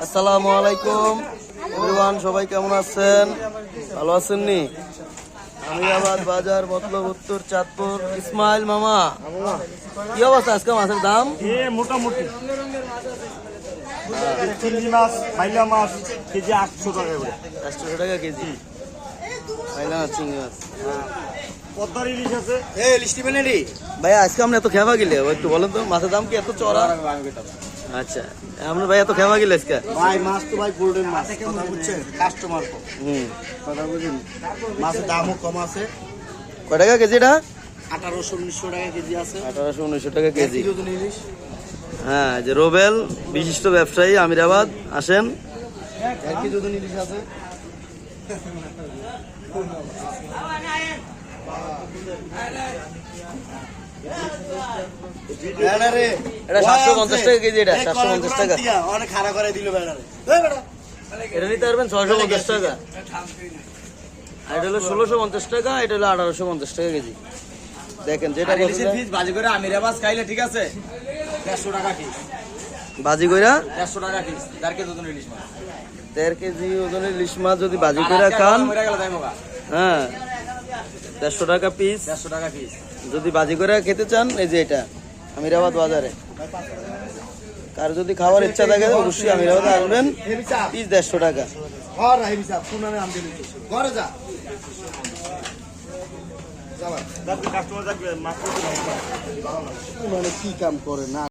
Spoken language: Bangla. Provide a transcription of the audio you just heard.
আসসালামু আলাইকুম এভরিওয়ান, সবাই কেমন আছেন? ভালো আছেন নি? আমিরাবাদ বাজার, মতলব উত্তর, চাঁদপুর। ইসমাইল মামা, কি অবস্থা আজকে মাছের দাম? মোটামুটি চিংড়ি মাছ, বাইলা মাছ কেজি 800 টাকা করে। 800 টাকা কেজি পাইলাম চিংড়ি মাছ। পদ্মার ইলিশ আছে। ভাই আজকে আমরা এত খেবা গেলে একটু বলেন তো, মাছের দাম কি এত চড়া? আচ্ছা, আমরা ভাই এত খেবা গেলে আজকে ভাই মাছ তো ভাই গোল্ডেন মাছ, কথা বুঝছেন? কাস্টমার কম, কথা বুঝেন। মাছের দামও কম আছে। কয় টাকা কেজি এটা? 1800-1900 টাকা কেজি আছে। 1800-1900 টাকা কেজি। ইলিশ। হ্যাঁ, যে রোবেল বিশিষ্ট ব্যবসায়ী, আমিরাবাদ আসেন। 1 কেজি ওজন ইলিশ আছে। এটা 750 টাকা কেজি, এটা 750 টাকা। অনেক খাড়া করে দিল ব্যানারে। এটা নিতে পারবেন 650 টাকা। আর এটা হলো 1650 টাকা, এটা হলো 1850 টাকা কেজি। দেখেন যেটা বাজি করে আমিরাবাদ খাইলে ঠিক আছে 150 টাকা পিস। বাজি কইরা 150 টাকা পিস। 1.5 কেজি ওজন ইলিশ মাছ। 1.5 কেজি ওজনের ইলিশ মাছ যদি বাজি কইরা খান, হ্যাঁ 150 টাকা পিস। 150 টাকা পিস। যদি বাজি করে খেতে চান, এই যে এটা আমিরাবাদ বাজারে। কার যদি খাওয়ার ইচ্ছা থাকে অবশ্যই আমিরাবাদে আসবেন। পিস 150 টাকা। কাস্টমার থাকবে মাছ মানে কি কাম করে না।